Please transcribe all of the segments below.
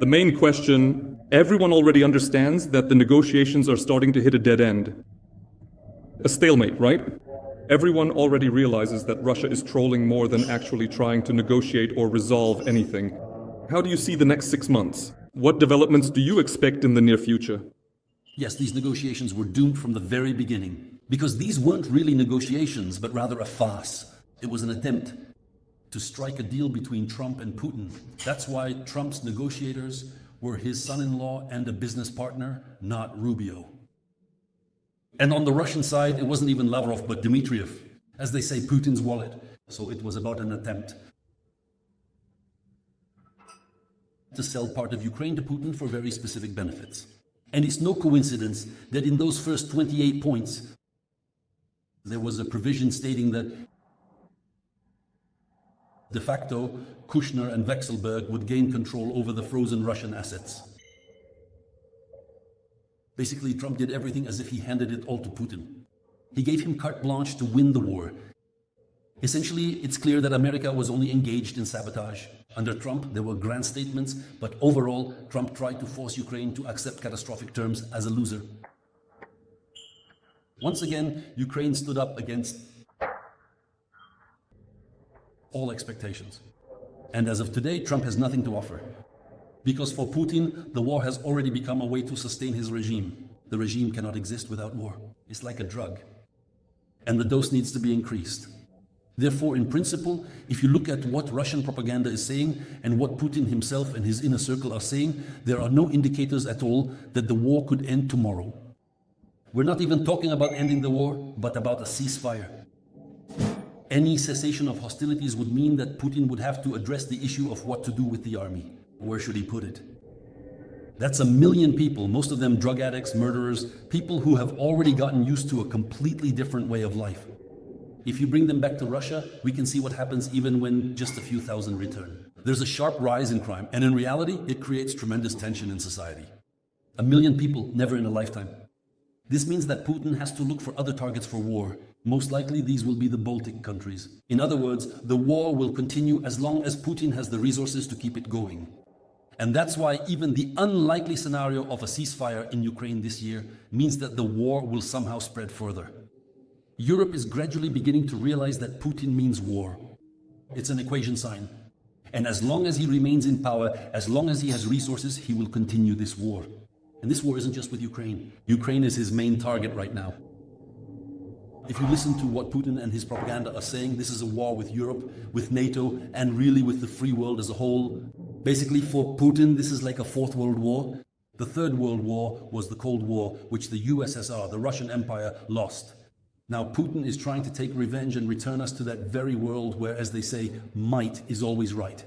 The main question, everyone already understands that the negotiations are starting to hit a dead end. A stalemate, right? Everyone already realizes that Russia is trolling more than actually trying to negotiate or resolve anything. How do you see the next 6 months? What developments do you expect in the near future? Yes, these negotiations were doomed from the very beginning, because these weren't really negotiations, but rather a farce. It was an attempt to strike a deal between Trump and Putin. That's why Trump's negotiators were his son-in-law and a business partner, not Rubio. And on the Russian side, it wasn't even Lavrov, but Dmitriev, as they say, Putin's wallet. So it was about an attempt to sell part of Ukraine to Putin for very specific benefits. And it's no coincidence that in those first 28 points, there was a provision stating that de facto, Kushner and Vekselberg would gain control over the frozen Russian assets. Basically, Trump did everything as if he handed it all to Putin. He gave him carte blanche to win the war. Essentially, it's clear that America was only engaged in sabotage. Under Trump, there were grand statements, but overall, Trump tried to force Ukraine to accept catastrophic terms as a loser. Once again, Ukraine stood up against all expectations. And as of today, Trump has nothing to offer. Because for Putin, the war has already become a way to sustain his regime. The regime cannot exist without war. It's like a drug. And the dose needs to be increased. Therefore, in principle, if you look at what Russian propaganda is saying and what Putin himself and his inner circle are saying, there are no indicators at all that the war could end tomorrow. We're not even talking about ending the war, but about a ceasefire. Any cessation of hostilities would mean that Putin would have to address the issue of what to do with the army. Where should he put it? That's 1 million people, most of them drug addicts, murderers, people who have already gotten used to a completely different way of life. If you bring them back to Russia, we can see what happens even when just a few thousand return. There's a sharp rise in crime, and in reality, it creates tremendous tension in society. 1 million people, never in a lifetime. This means that Putin has to look for other targets for war. Most likely, these will be the Baltic countries. In other words, the war will continue as long as Putin has the resources to keep it going. And that's why even the unlikely scenario of a ceasefire in Ukraine this year means that the war will somehow spread further. Europe is gradually beginning to realize that Putin means war. It's an equation sign. And as long as he remains in power, as long as he has resources, he will continue this war. And this war isn't just with Ukraine. Ukraine is his main target right now. If you listen to what Putin and his propaganda are saying, this is a war with Europe, with NATO, and really with the free world as a whole. Basically, for Putin, this is like a fourth world war. The third world war was the Cold War, which the USSR, the Russian Empire, lost. Now, Putin is trying to take revenge and return us to that very world where, as they say, might is always right.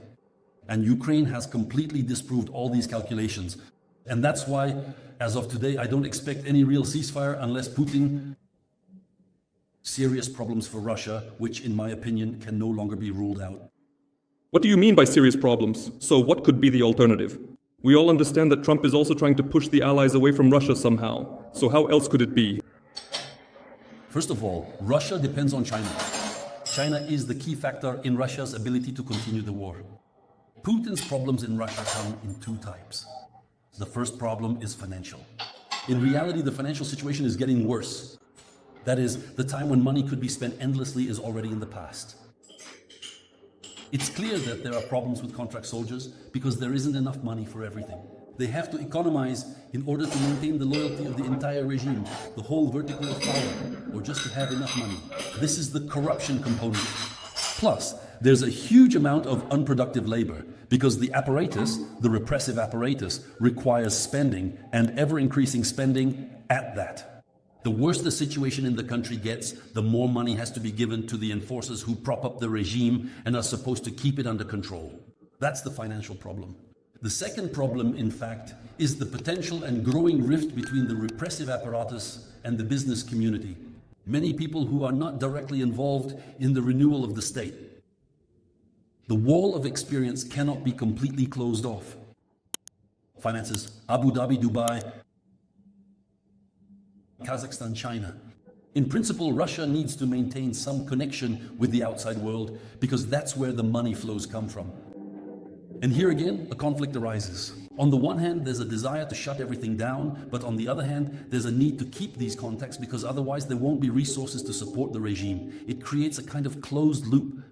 And Ukraine has completely disproved all these calculations. And that's why, as of today, I don't expect any real ceasefire unless Putin... Serious problems for Russia, which, in my opinion, can no longer be ruled out. What do you mean by serious problems? So what could be the alternative? We all understand that Trump is also trying to push the allies away from Russia somehow. So how else could it be? First of all, Russia depends on China. China is the key factor in Russia's ability to continue the war. Putin's problems in Russia come in two types. The first problem is financial. In reality, the financial situation is getting worse. That is, the time when money could be spent endlessly is already in the past. It's clear that there are problems with contract soldiers because there isn't enough money for everything. They have to economize in order to maintain the loyalty of the entire regime, the whole vertical of power, or just to have enough money. This is the corruption component. Plus, there's a huge amount of unproductive labor because the apparatus, the repressive apparatus, requires spending and ever-increasing spending at that. The worse the situation in the country gets, the more money has to be given to the enforcers who prop up the regime and are supposed to keep it under control. That's the financial problem. The second problem, in fact, is the potential and growing rift between the repressive apparatus and the business community. Many people who are not directly involved in the renewal of the state. The wall of experience cannot be completely closed off. Finances, Abu Dhabi, Dubai, Kazakhstan, China. In principle, Russia needs to maintain some connection with the outside world because that's where the money flows come from. And here again, a conflict arises. On the one hand, there's a desire to shut everything down, but on the other hand, there's a need to keep these contacts because otherwise there won't be resources to support the regime. It creates a kind of closed loop.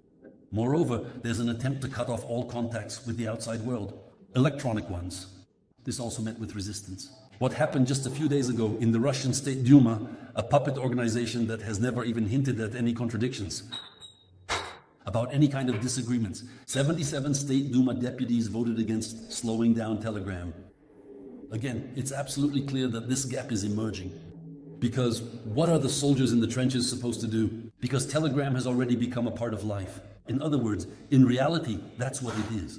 Moreover, there's an attempt to cut off all contacts with the outside world, electronic ones. This also met with resistance. What happened just a few days ago in the Russian State Duma, a puppet organization that has never even hinted at any contradictions about any kind of disagreements. 77 State Duma deputies voted against slowing down Telegram. Again, it's absolutely clear that this gap is emerging. Because what are the soldiers in the trenches supposed to do? Because Telegram has already become a part of life. In other words, in reality, that's what it is.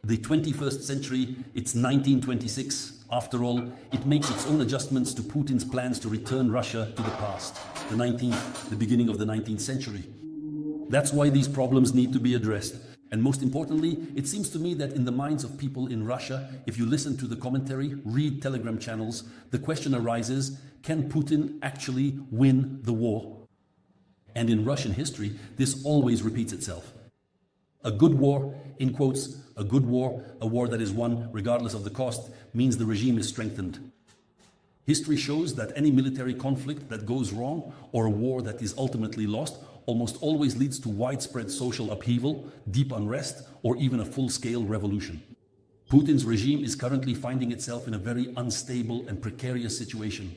The 21st century, it's 1926. After all, it makes its own adjustments to Putin's plans to return Russia to the past, the beginning of the 19th century. That's why these problems need to be addressed. And most importantly, it seems to me that in the minds of people in Russia, if you listen to the commentary, read Telegram channels, the question arises, can Putin actually win the war? And in Russian history, this always repeats itself. A good war, in quotes, a good war, a war that is won regardless of the cost, means the regime is strengthened. History shows that any military conflict that goes wrong or a war that is ultimately lost almost always leads to widespread social upheaval, deep unrest, or even a full-scale revolution. Putin's regime is currently finding itself in a very unstable and precarious situation,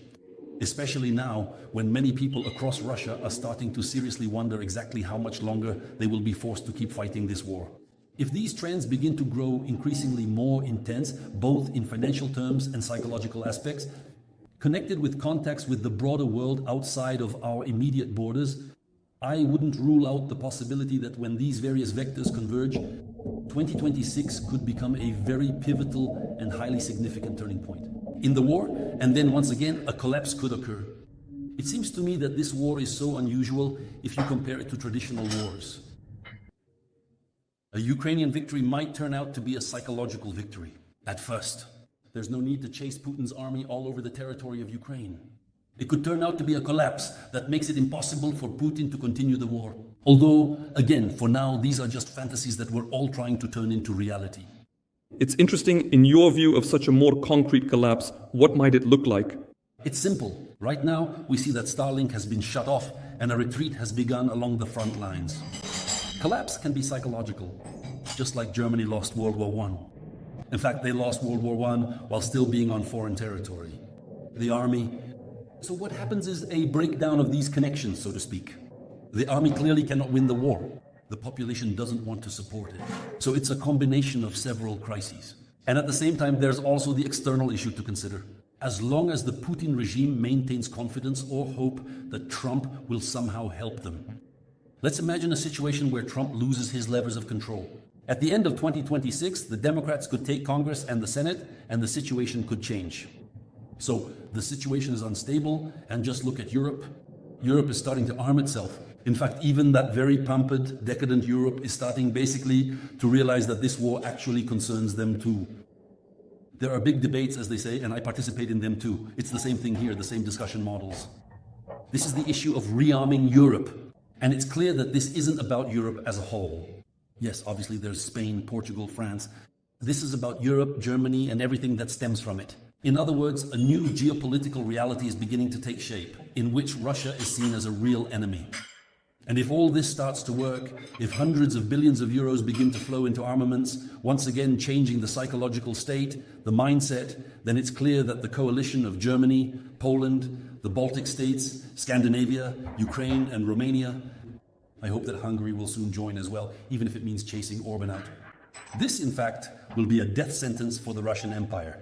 especially now when many people across Russia are starting to seriously wonder exactly how much longer they will be forced to keep fighting this war. If these trends begin to grow increasingly more intense, both in financial terms and psychological aspects, connected with contacts with the broader world outside of our immediate borders, I wouldn't rule out the possibility that when these various vectors converge, 2026 could become a very pivotal and highly significant turning point in the war, and then once again a collapse could occur. It seems to me that this war is so unusual if you compare it to traditional wars. A Ukrainian victory might turn out to be a psychological victory at first. There's no need to chase Putin's army all over the territory of Ukraine. It could turn out to be a collapse that makes it impossible for Putin to continue the war. Although, again, for now, these are just fantasies that we're all trying to turn into reality. It's interesting, in your view of such a more concrete collapse, what might it look like? It's simple. Right now, we see that Starlink has been shut off and a retreat has begun along the front lines. Collapse can be psychological, just like Germany lost World War I. In fact, they lost World War I while still being on foreign territory. The army. So what happens is a breakdown of these connections, so to speak. The army clearly cannot win the war. The population doesn't want to support it. So it's a combination of several crises. And at the same time, there's also the external issue to consider. As long as the Putin regime maintains confidence or hope that Trump will somehow help them. Let's imagine a situation where Trump loses his levers of control. At the end of 2026, the Democrats could take Congress and the Senate, and the situation could change. So the situation is unstable, and just look at Europe. Europe is starting to arm itself. In fact, even that very pampered, decadent Europe is starting basically to realize that this war actually concerns them too. There are big debates, as they say, and I participate in them too. It's the same thing here, the same discussion models. This is the issue of rearming Europe. And it's clear that this isn't about Europe as a whole. Yes, obviously there's Spain, Portugal, France. This is about Europe, Germany, and everything that stems from it. In other words, a new geopolitical reality is beginning to take shape, in which Russia is seen as a real enemy. And if all this starts to work, if hundreds of billions of euros begin to flow into armaments, once again changing the psychological state, the mindset, then it's clear that the coalition of Germany, Poland, the Baltic states, Scandinavia, Ukraine, and Romania, I hope that Hungary will soon join as well, even if it means chasing Orban out. This, in fact, will be a death sentence for the Russian Empire.